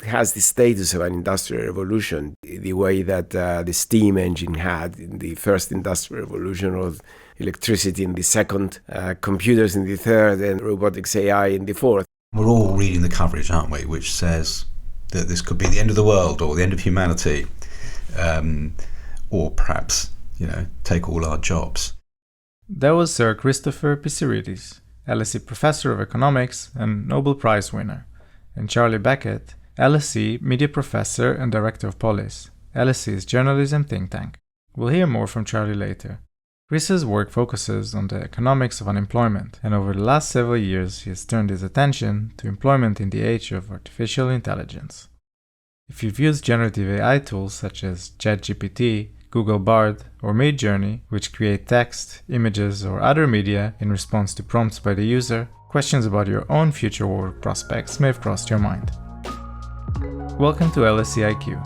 has the status of an industrial revolution, the way that the steam engine had in the first industrial revolution, or electricity in the second, computers in the third, and robotics AI in the fourth. We're all reading the coverage, aren't we, which says that this could be the end of the world or the end of humanity, or perhaps, take all our jobs. That was Sir Christopher Pissarides, LSE Professor of Economics and Nobel Prize winner, and Charlie Beckett, LSE Media Professor and Director of Polis, LSE's journalism think tank. We'll hear more from Charlie later. Chris's work focuses on the economics of unemployment, and over the last several years he has turned his attention to employment in the age of artificial intelligence. If you've used generative AI tools such as ChatGPT, Google Bard, or Midjourney, which create text, images, or other media in response to prompts by the user, questions about your own future work prospects may have crossed your mind. Welcome to LSE IQ,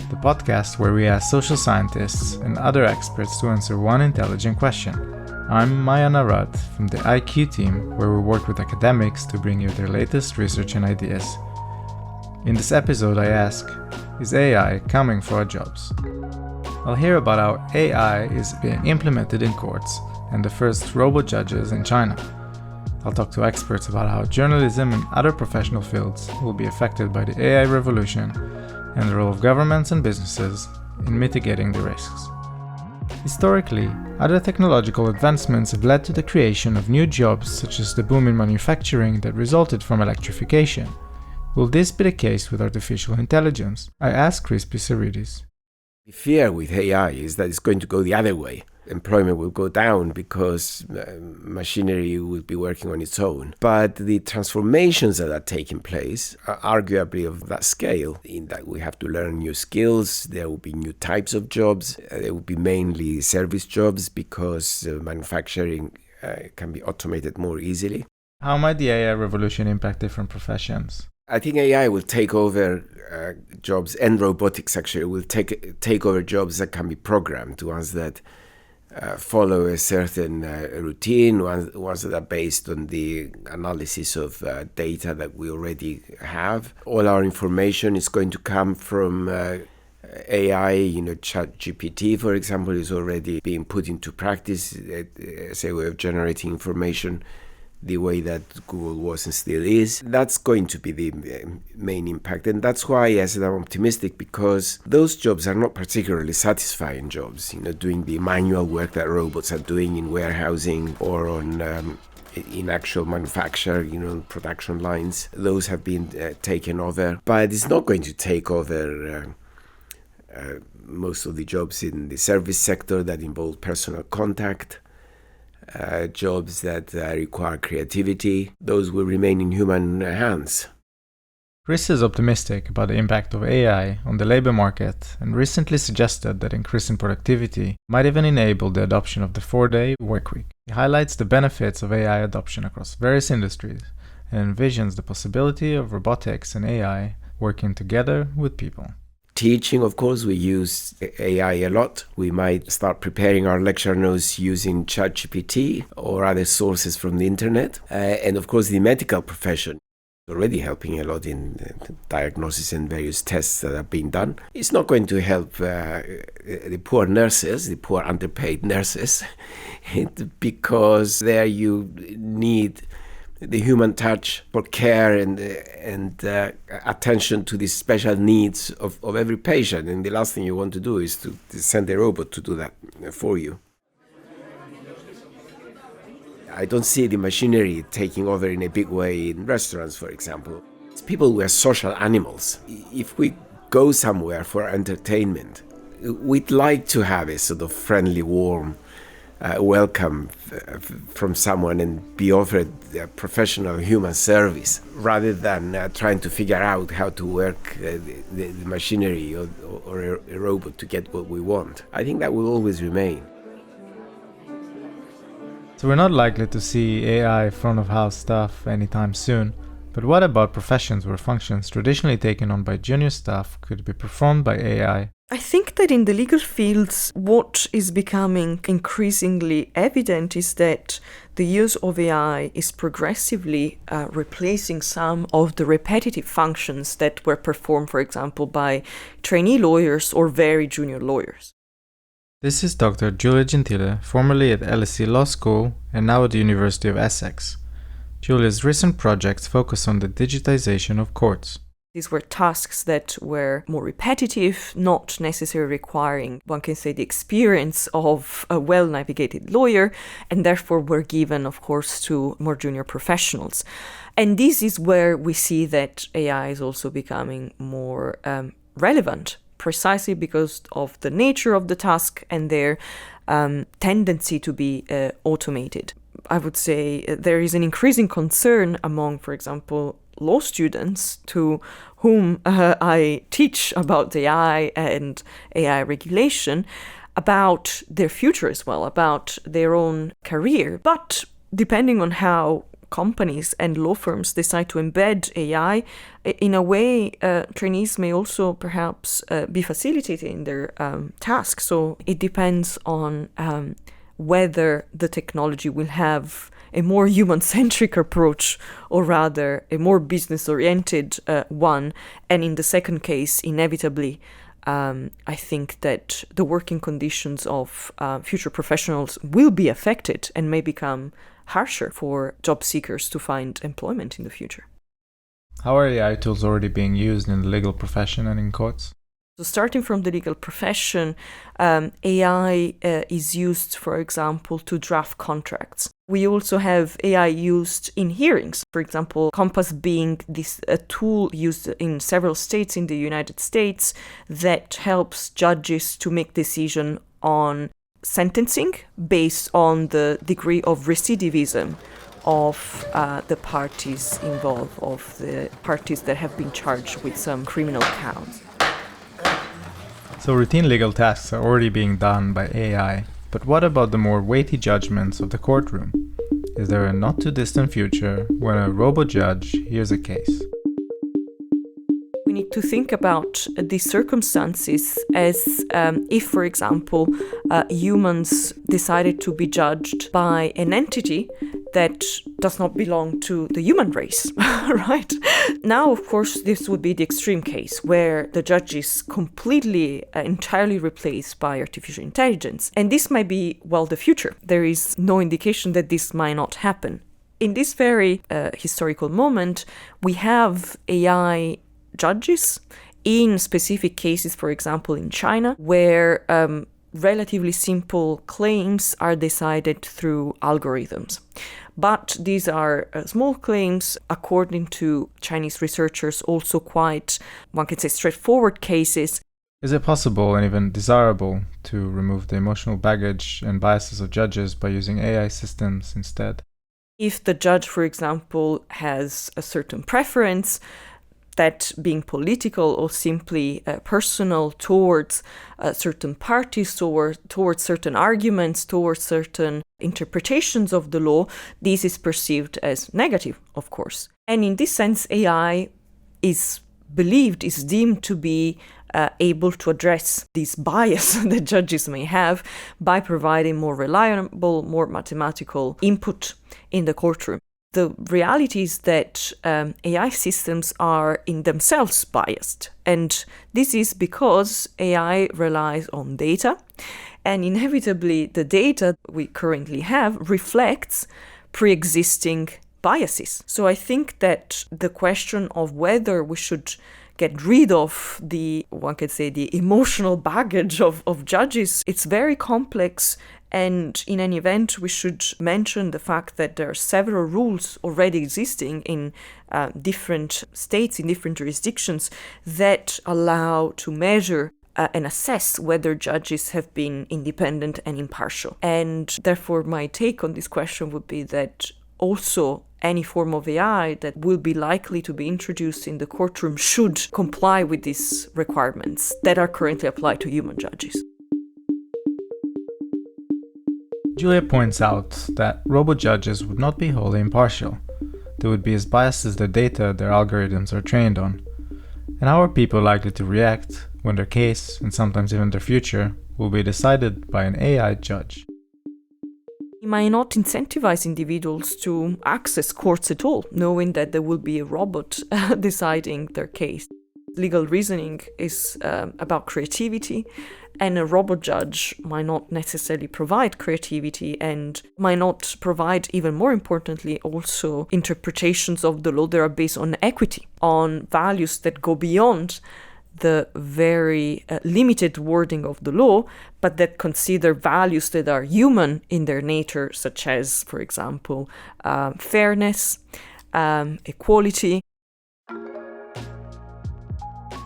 the podcast where we ask social scientists and other experts to answer one intelligent question. I'm Maayan Arad from the IQ team, where we work with academics to bring you their latest research and ideas. In this episode I ask, is AI coming for our jobs? I'll hear about how AI is being implemented in courts and the first robo-judges in China. I'll talk to experts about how journalism and other professional fields will be affected by the AI revolution and the role of governments and businesses in mitigating the risks. Historically, other technological advancements have led to the creation of new jobs, such as the boom in manufacturing that resulted from electrification. Will this be the case with artificial intelligence? I asked Chris Pissarides. The fear with AI is that it's going to go the other way. Employment will go down because machinery will be working on its own. But the transformations that are taking place are arguably of that scale, in that we have to learn new skills, there will be new types of jobs, there will be mainly service jobs because manufacturing can be automated more easily. How might the AI revolution impact different professions? I think AI will take over jobs, and robotics actually will take over jobs that can be programmed, ones that follow a certain routine, ones that are based on the analysis of data that we already have. All our information is going to come from AI. ChatGPT, for example, is already being put into practice as a way of generating information the way that Google was and still is. That's going to be the main impact. And that's why I said I'm optimistic, because those jobs are not particularly satisfying jobs. Doing the manual work that robots are doing in warehousing or on in actual manufacture, production lines. Those have been taken over. But it's not going to take over most of the jobs in the service sector that involve personal contact. Jobs that require creativity, those will remain in human hands. Chris is optimistic about the impact of AI on the labor market and recently suggested that increasing productivity might even enable the adoption of the 4-day workweek. He highlights the benefits of AI adoption across various industries and envisions the possibility of robotics and AI working together with people. Teaching, of course, we use AI a lot. We might start preparing our lecture notes using ChatGPT or other sources from the internet. And of course, the medical profession is already helping a lot in diagnosis and various tests that are being done. It's not going to help the poor nurses, the poor underpaid nurses, because there you need the human touch for care and attention to the special needs of every patient. And the last thing you want to do is to send a robot to do that for you. I don't see the machinery taking over in a big way in restaurants, for example. People were social animals. If we go somewhere for entertainment, we'd like to have a sort of friendly, warm welcome from someone and be offered professional human service, rather than trying to figure out how to work the machinery or a robot to get what we want. I think that will always remain. So we're not likely to see AI front of house stuff anytime soon, but what about professions where functions traditionally taken on by junior staff could be performed by AI? I think that in the legal fields, what is becoming increasingly evident is that the use of AI is progressively replacing some of the repetitive functions that were performed, for example, by trainee lawyers or very junior lawyers. This is Dr. Giulia Gentile, formerly at LSE Law School and now at the University of Essex. Giulia's recent projects focus on the digitization of courts. These were tasks that were more repetitive, not necessarily requiring, one can say, the experience of a well-navigated lawyer, and therefore were given, of course, to more junior professionals. And this is where we see that AI is also becoming more relevant, precisely because of the nature of the task and their tendency to be automated. I would say there is an increasing concern among, for example, law students to whom I teach about AI and AI regulation, about their future as well, about their own career. But depending on how companies and law firms decide to embed AI, in a way, trainees may also perhaps be facilitated in their tasks. So it depends on whether the technology will have a more human-centric approach or rather a more business-oriented one. And in the second case, inevitably, I think that the working conditions of future professionals will be affected and may become harsher for job seekers to find employment in the future. How are AI tools already being used in the legal profession and in courts? So starting from the legal profession, AI is used, for example, to draft contracts. We also have AI used in hearings. For example, Compass being a tool used in several states in the United States that helps judges to make decisions on sentencing based on the degree of recidivism of the parties involved, of the parties that have been charged with some criminal counts. So routine legal tasks are already being done by AI, but what about the more weighty judgments of the courtroom? Is there a not-too-distant future when a robo-judge hears a case? We need to think about these circumstances as if, for example, humans decided to be judged by an entity that does not belong to the human race, right? Now, of course, this would be the extreme case where the judge is completely, entirely replaced by artificial intelligence. And this might be, well, the future. There is no indication that this might not happen. In this very historical moment, we have AI judges in specific cases, for example, in China, where relatively simple claims are decided through algorithms. But these are small claims, according to Chinese researchers, also quite, one can say, straightforward cases. Is it possible and even desirable to remove the emotional baggage and biases of judges by using AI systems instead? If the judge, for example, has a certain preference, that being political or simply personal towards certain parties or towards certain arguments, towards certain interpretations of the law, this is perceived as negative, of course. And in this sense, AI is deemed to be able to address this bias that judges may have by providing more reliable, more mathematical input in the courtroom. The reality is that AI systems are in themselves biased, and this is because AI relies on data, and inevitably the data we currently have reflects pre-existing biases. So I think that the question of whether we should get rid of the emotional baggage of judges, it's very complex. And in any event, we should mention the fact that there are several rules already existing in different states, in different jurisdictions, that allow to measure and assess whether judges have been independent and impartial. And therefore, my take on this question would be that also any form of AI that will be likely to be introduced in the courtroom should comply with these requirements that are currently applied to human judges. Giulia points out that robo-judges would not be wholly impartial. They would be as biased as the data their algorithms are trained on. And how are people likely to react when their case, and sometimes even their future, will be decided by an AI judge? might not incentivize individuals to access courts at all, knowing that there will be a robot deciding their case. Legal reasoning is about creativity, and a robot judge might not necessarily provide creativity and might not provide, even more importantly, also interpretations of the law that are based on equity, on values that go beyond the very limited wording of the law, but that consider values that are human in their nature, such as, for example, fairness, equality.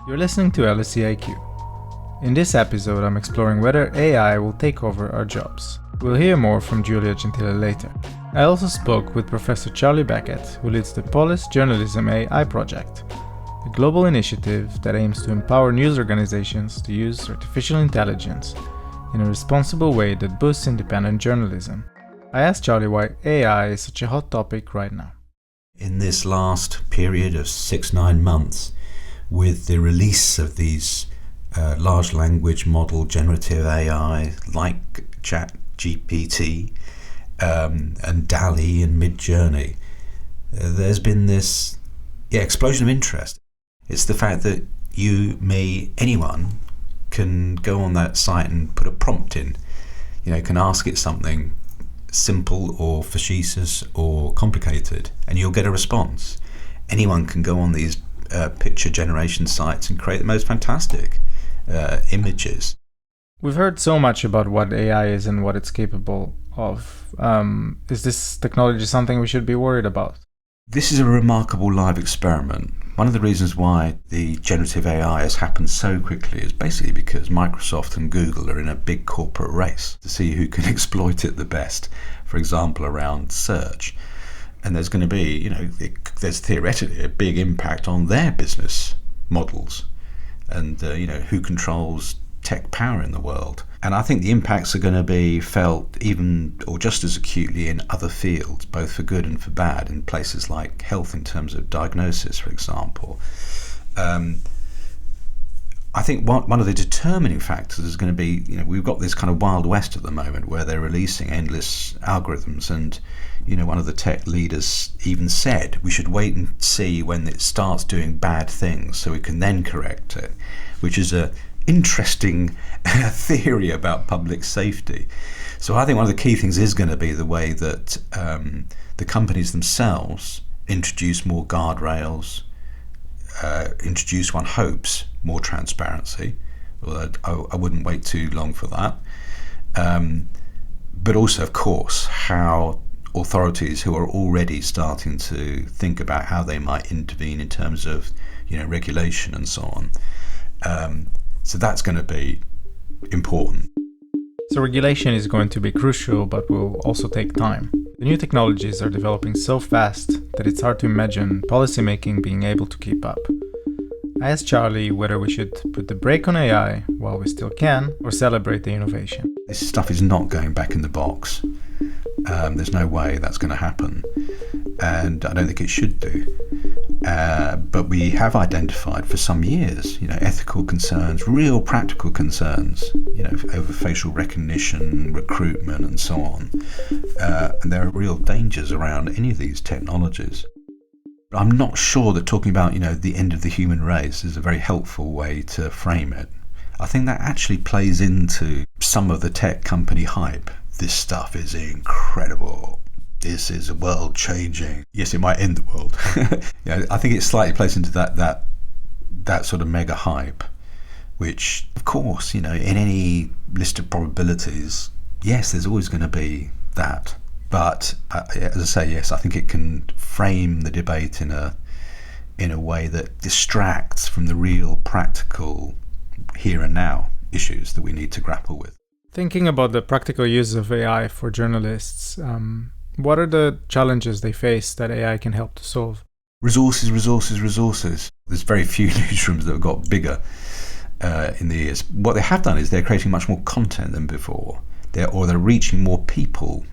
You're listening to LSE IQ. In this episode, I'm exploring whether AI will take over our jobs. We'll hear more from Giulia Gentile later. I also spoke with Professor Charlie Beckett, who leads the Polis Journalism AI project, a global initiative that aims to empower news organizations to use artificial intelligence in a responsible way that boosts independent journalism. I asked Charlie why AI is such a hot topic right now. In this last period of 6-9 months, with the release of these large language model generative AI like ChatGPT and DALL-E and Midjourney, there's been this explosion of interest. It's the fact that you, me, anyone can go on that site and put a prompt in. Can ask it something simple or facetious or complicated, and you'll get a response. Anyone can go on these picture generation sites and create the most fantastic images. We've heard so much about what AI is and what it's capable of. Is this technology something we should be worried about? This is a remarkable live experiment. One of the reasons why the generative AI has happened so quickly is basically because Microsoft and Google are in a big corporate race to see who can exploit it the best, for example, around search. And there's going to be, there's theoretically a big impact on their business models and, who controls tech power in the world. And I think the impacts are going to be felt even or just as acutely in other fields, both for good and for bad, in places like health in terms of diagnosis, for example. I think one of the determining factors is going to be, we've got this kind of Wild West at the moment where they're releasing endless algorithms, and one of the tech leaders even said we should wait and see when it starts doing bad things so we can then correct it, which is a interesting theory about public safety. So I think one of the key things is going to be the way that the companies themselves introduce more guardrails, introduce, one hopes, more transparency, although I wouldn't wait too long for that. But also, of course, how authorities who are already starting to think about how they might intervene in terms of regulation and so on. So that's going to be important. So regulation is going to be crucial, but will also take time. The new technologies are developing so fast that it's hard to imagine policymaking being able to keep up. I asked Charlie whether we should put the brake on AI while we still can, or celebrate the innovation. This stuff is not going back in the box. There's no way that's going to happen, and I don't think it should do. But we have identified for some years, ethical concerns, real practical concerns, over facial recognition, recruitment, and so on. And there are real dangers around any of these technologies. I'm not sure that talking about, the end of the human race is a very helpful way to frame it. I think that actually plays into some of the tech company hype. This stuff is incredible. This is world changing. Yes, it might end the world. I think it slightly plays into that sort of mega hype, which, of course, in any list of probabilities, yes, there's always going to be that. But as I say, yes, I think it can frame the debate in a way that distracts from the real practical here and now issues that we need to grapple with. Thinking about the practical use of AI for journalists, what are the challenges they face that AI can help to solve? Resources. There's very few newsrooms that have got bigger in the years. What they have done is they're creating much more content than before. They're reaching more people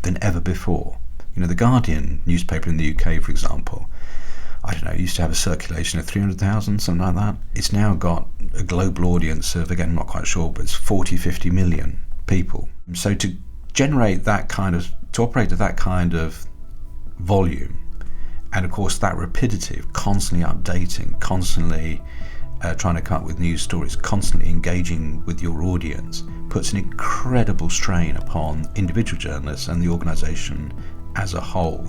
than ever before. The Guardian newspaper in the UK, for example, I don't know, used to have a circulation of 300,000, something like that. It's now got a global audience of, again, I'm not quite sure, but it's 40-50 million people. So to to operate at that kind of volume, and of course that rapidity of constantly updating, constantly trying to come up with news stories, constantly engaging with your audience, puts an incredible strain upon individual journalists and the organisation as a whole.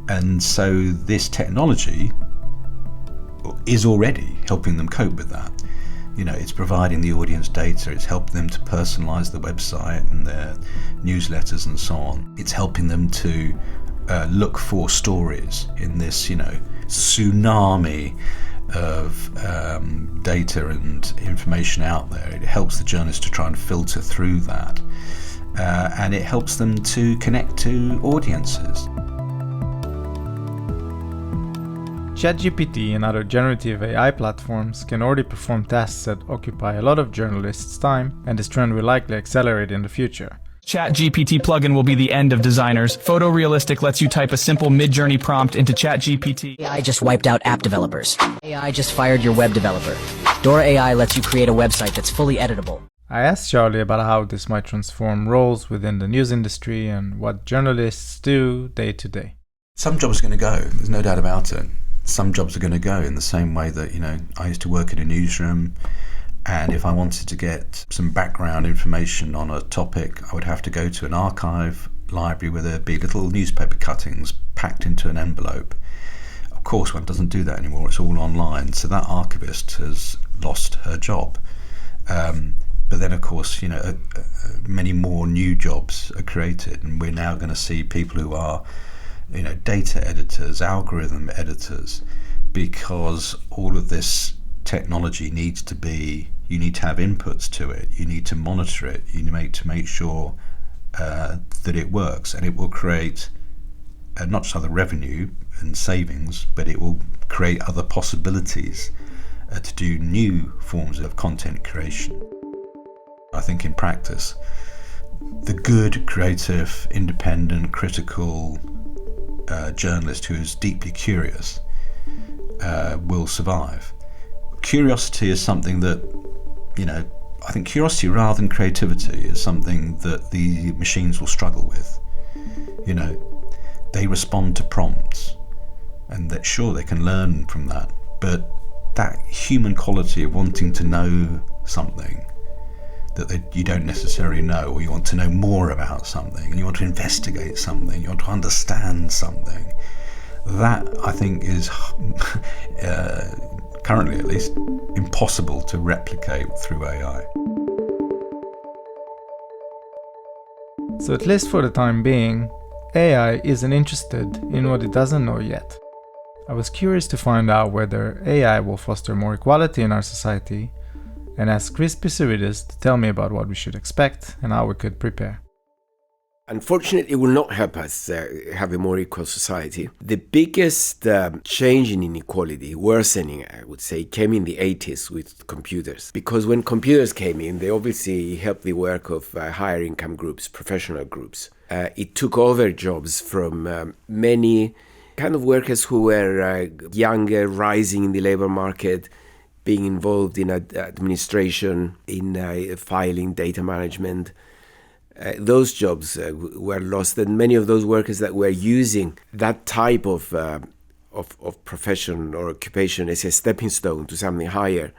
And so this technology is already helping them cope with that. It's providing the audience data, it's helping them to personalise the website and their newsletters and so on. It's helping them to look for stories in this, tsunami of data and information out there. It helps the journalists to try and filter through that, and it helps them to connect to audiences. ChatGPT and other generative AI platforms can already perform tasks that occupy a lot of journalists' time, and this trend will likely accelerate in the future. ChatGPT plugin will be the end of designers. Photorealistic lets you type a simple mid-journey prompt into ChatGPT. AI just wiped out app developers. AI just fired your web developer. Dora AI lets you create a website that's fully editable. I asked Charlie about how this might transform roles within the news industry and what journalists do day to day. Some jobs are going to go, there's no doubt about it. Some jobs are going to go in the same way that, I used to work in a newsroom, and if I wanted to get some background information on a topic, I would have to go to an archive library where there'd be little newspaper cuttings packed into an envelope. Of course, one doesn't do that anymore, it's all online, so that archivist has lost her job. But then, of course, many more new jobs are created, and we're now going to see people who are data editors, algorithm editors, because all of this technology you need to have inputs to it, you need to monitor it, you need to make sure that it works, and it will create not just other revenue and savings, but it will create other possibilities to do new forms of content creation. I think in practice, the good, creative, independent, critical journalist who is deeply curious will survive. Curiosity is something that, I think curiosity rather than creativity is something that the machines will struggle with. They respond to prompts, and that sure they can learn from that, but that human quality of wanting to know something that you don't necessarily know, or you want to know more about something, and you want to investigate something, you want to understand something, that I think is currently at least impossible to replicate through AI. So at least for the time being, AI isn't interested in what it doesn't know yet. I was curious to find out whether AI will foster more equality in our society, and asked Chris Pissarides to tell me about what we should expect and how we could prepare. Unfortunately, it will not help us have a more equal society. The biggest change in inequality, worsening, I would say, came in the 80s with computers. Because when computers came in, they obviously helped the work of higher income groups, professional groups. It took over jobs from many kind of workers who were younger, rising in the labor market, being involved in administration, in filing, data management. Those jobs were lost, and many of those workers that were using that type of profession or occupation as a stepping stone to something higher,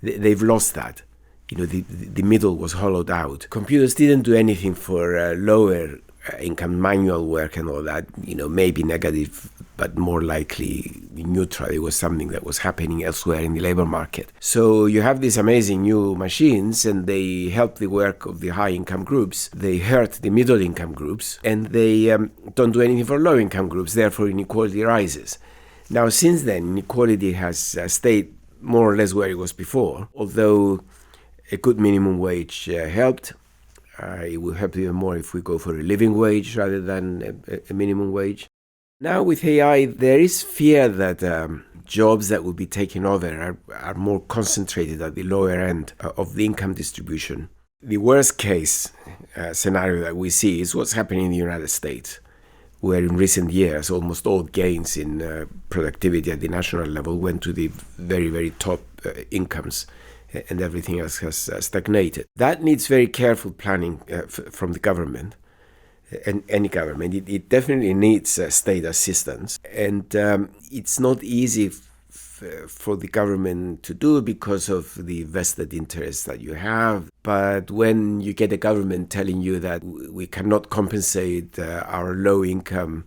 they've lost that. The middle was hollowed out. Computers didn't do anything for lower income manual work and all that, maybe negative, but more likely neutral. It was something that was happening elsewhere in the labor market. So you have these amazing new machines, and they help the work of the high income groups. They hurt the middle income groups, and they don't do anything for low income groups. Therefore, inequality rises. Now, since then, inequality has stayed more or less where it was before, although a good minimum wage helped. It will help even more if we go for a living wage rather than a minimum wage. Now with AI, there is fear that jobs that will be taken over are more concentrated at the lower end of the income distribution. The worst case scenario that we see is what's happening in the United States, where in recent years almost all gains in productivity at the national level went to the very, very top incomes, and everything else has stagnated. That needs very careful planning from the government, and any government. It definitely needs state assistance, and it's not easy for the government to do because of the vested interests that you have. But when you get a government telling you that we cannot compensate our low-income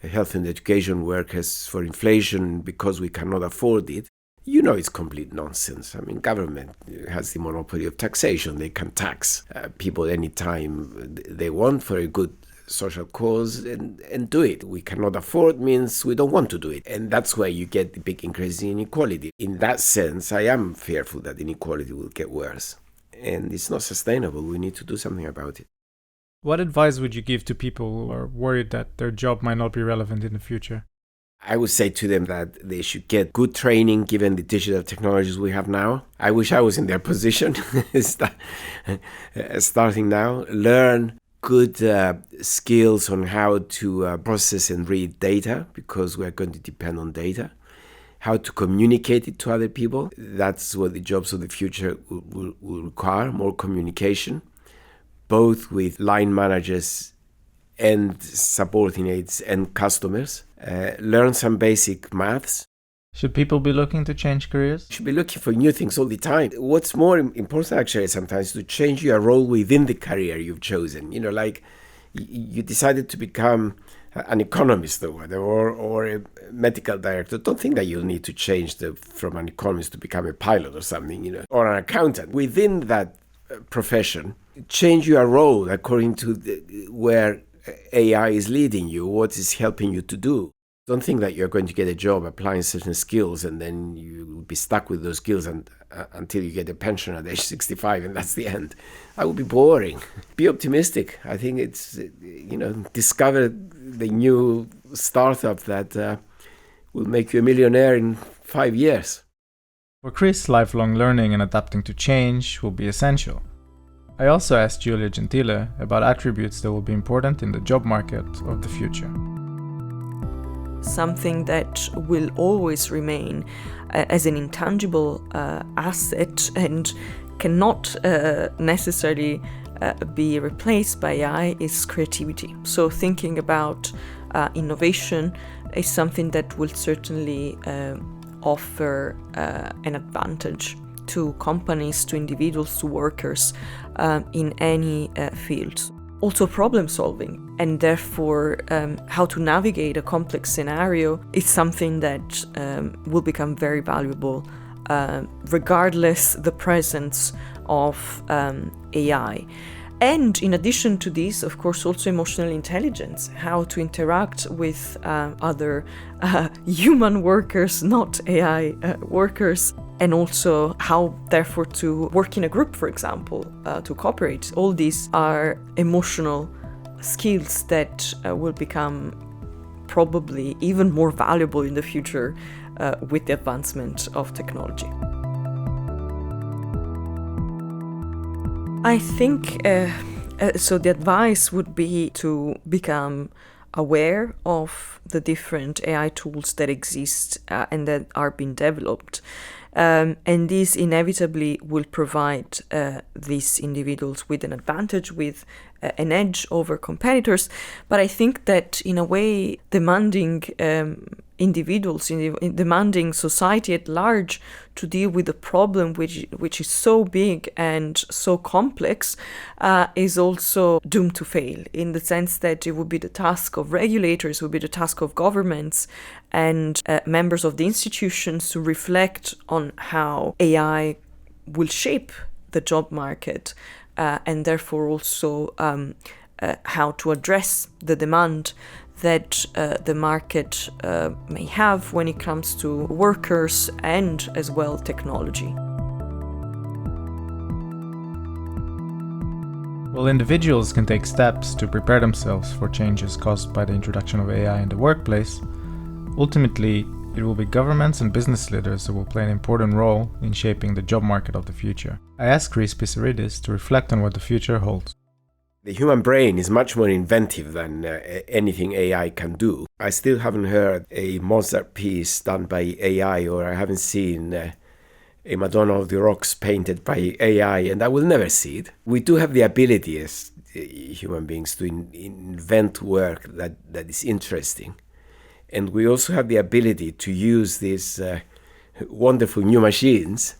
health and education workers for inflation because we cannot afford it, it's complete nonsense. I mean, government has the monopoly of taxation. They can tax people anytime they want for a good social cause and do it. We cannot afford means we don't want to do it. And that's where you get the big increase in inequality. In that sense, I am fearful that inequality will get worse. And it's not sustainable. We need to do something about it. What advice would you give to people who are worried that their job might not be relevant in the future? I would say to them that they should get good training given the digital technologies we have now. I wish I was in their position starting now. Learn good skills on how to process and read data, because we're going to depend on data. How to communicate it to other people. That's what the jobs of the future will require, more communication, both with line managers and subordinates and customers. Learn some basic maths. Should people be looking to change careers? You should be looking for new things all the time. What's more important actually sometimes to change your role within the career you've chosen. Like you decided to become an economist or a medical director. Don't think that you'll need to change from an economist to become a pilot or something, or an accountant. Within that profession, change your role according to where AI is leading you, what is helping you to do. Don't think that you're going to get a job applying certain skills and then you'll be stuck with those skills until you get a pension at age 65 and that's the end. That would be boring. Be optimistic. I think it's, discover the new startup that will make you a millionaire in 5 years. For Chris, lifelong learning and adapting to change will be essential. I also asked Giulia Gentile about attributes that will be important in the job market of the future. Something that will always remain as an intangible asset and cannot necessarily be replaced by AI is creativity. So thinking about innovation is something that will certainly offer an advantage to companies, to individuals, to workers in any field. Also problem solving, and therefore how to navigate a complex scenario is something that will become very valuable regardless the presence of AI. And in addition to this, of course, also emotional intelligence, how to interact with other human workers, not AI workers, and also how, therefore, to work in a group, for example, to cooperate. All these are emotional skills that will become probably even more valuable in the future with the advancement of technology. I think, so the advice would be to become aware of the different AI tools that exist and that are being developed. And this inevitably will provide these individuals with an advantage, with an edge over competitors. But I think that in a way, demanding individuals, demanding society at large to deal with a problem which is so big and so complex is also doomed to fail, in the sense that it would be the task of regulators, would be the task of governments and members of the institutions to reflect on how AI will shape the job market and therefore also how to address the demand that the market may have when it comes to workers and as well technology. While individuals can take steps to prepare themselves for changes caused by the introduction of AI in the workplace, ultimately it will be governments and business leaders who will play an important role in shaping the job market of the future. I asked Chris Pissarides to reflect on what the future holds. The human brain is much more inventive than anything AI can do. I still haven't heard a Mozart piece done by AI, or I haven't seen a Madonna of the Rocks painted by AI, and I will never see it. We do have the ability as human beings to invent work that is interesting. And we also have the ability to use these wonderful new machines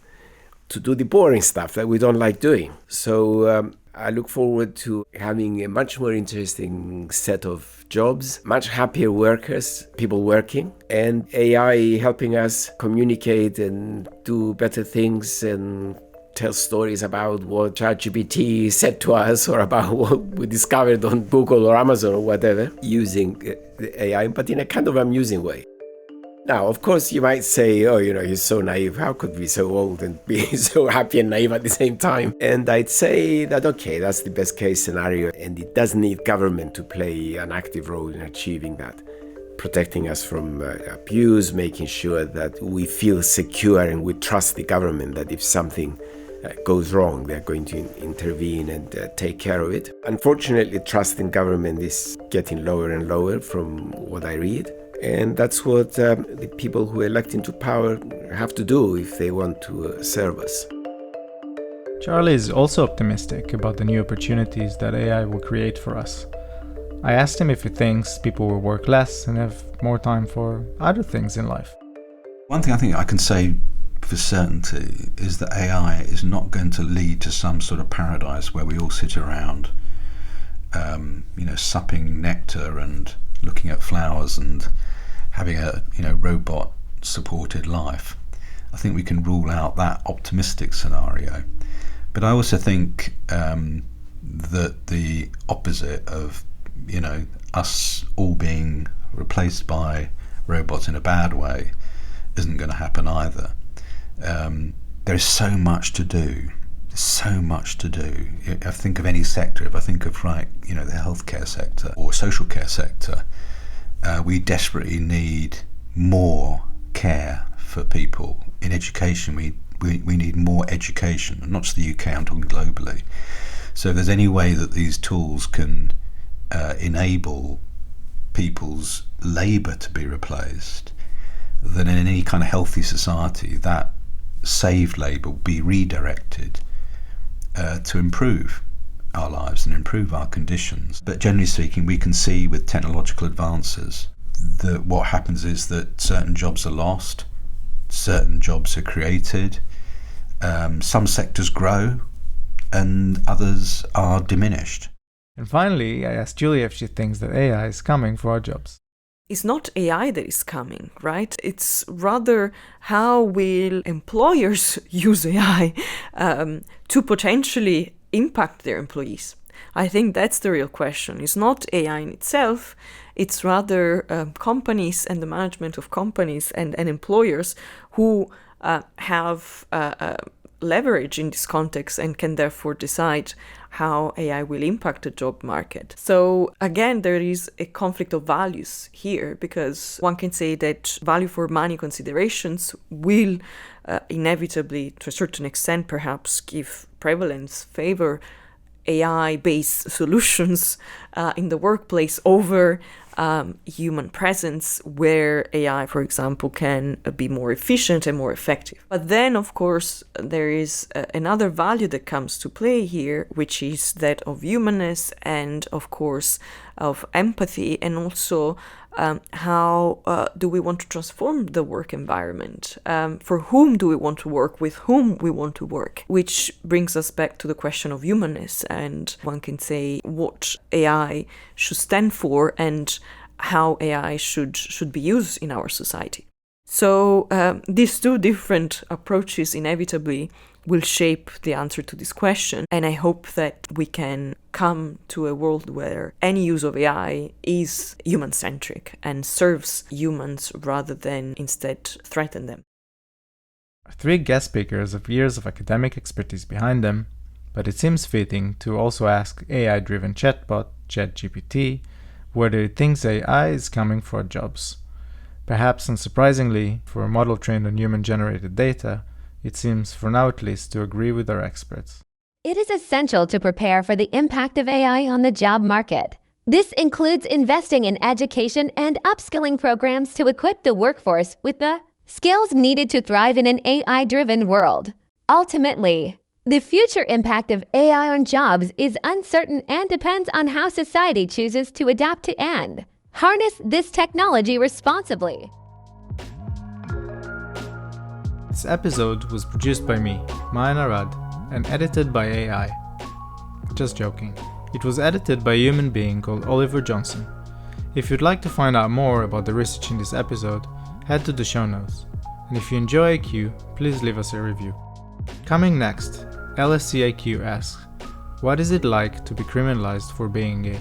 to do the boring stuff that we don't like doing. So I look forward to having a much more interesting set of jobs, much happier workers, people working, and AI helping us communicate and do better things and tell stories about what ChatGPT said to us or about what we discovered on Google or Amazon or whatever, using the AI, but in a kind of amusing way. Now, of course, you might say, oh, he's so naive. How could be so old and be so happy and naive at the same time? And I'd say that, okay, that's the best case scenario. And it does need government to play an active role in achieving that, protecting us from abuse, making sure that we feel secure and we trust the government that if something goes wrong, they're going to intervene and take care of it. Unfortunately, trust in government is getting lower and lower from what I read. And that's what the people who elect into power have to do if they want to serve us. Charlie is also optimistic about the new opportunities that AI will create for us. I asked him if he thinks people will work less and have more time for other things in life. One thing I think I can say for certainty is that AI is not going to lead to some sort of paradise where we all sit around, supping nectar and looking at flowers and having a robot-supported life. I think we can rule out that optimistic scenario. But I also think that the opposite of us all being replaced by robots in a bad way isn't going to happen either. There is so much to do. So much to do. If I think of any sector, if I think of the healthcare sector or social care sector, we desperately need more care for people. In education, we need more education, and not just the UK, I'm talking globally. So if there's any way that these tools can enable people's labour to be replaced, then in any kind of healthy society, that saved labour will be redirected to improve our lives and improve our conditions. But generally speaking, we can see with technological advances that what happens is that certain jobs are lost, certain jobs are created, some sectors grow and others are diminished. And finally, I asked Giulia if she thinks that AI is coming for our jobs. It's not AI that is coming, right? It's rather how will employers use AI to potentially impact their employees. I think that's the real question. It's not AI in itself, it's rather companies and the management of companies and employers who have leverage in this context and can therefore decide how AI will impact the job market. So again, there is a conflict of values here, because one can say that value for money considerations will inevitably, to a certain extent perhaps, give prevalence, favor AI-based solutions in the workplace over human presence, where AI, for example, can be more efficient and more effective. But then, of course, there is another value that comes to play here, which is that of humanness and, of course, of empathy, and also how do we want to transform the work environment? For whom do we want to work? With whom we want to work? Which brings us back to the question of humanness, and one can say what AI should stand for and how AI should be used in our society. So these two different approaches inevitably will shape the answer to this question, and I hope that we can come to a world where any use of AI is human-centric and serves humans rather than instead threaten them. Our three guest speakers have years of academic expertise behind them, but it seems fitting to also ask AI-driven chatbot, ChatGPT, whether it thinks AI is coming for our jobs. Perhaps unsurprisingly, for a model trained on human-generated data, it seems, for now at least, to agree with our experts. It is essential to prepare for the impact of AI on the job market. This includes investing in education and upskilling programs to equip the workforce with the skills needed to thrive in an AI-driven world. Ultimately, the future impact of AI on jobs is uncertain and depends on how society chooses to adapt to and harness this technology responsibly. This episode was produced by me, Maayan Arad, and edited by AI. Just joking. It was edited by a human being called Oliver Johnson. If you'd like to find out more about the research in this episode, head to the show notes. And if you enjoy IQ, please leave us a review. Coming next, LSE IQ asks, what is it like to be criminalized for being gay?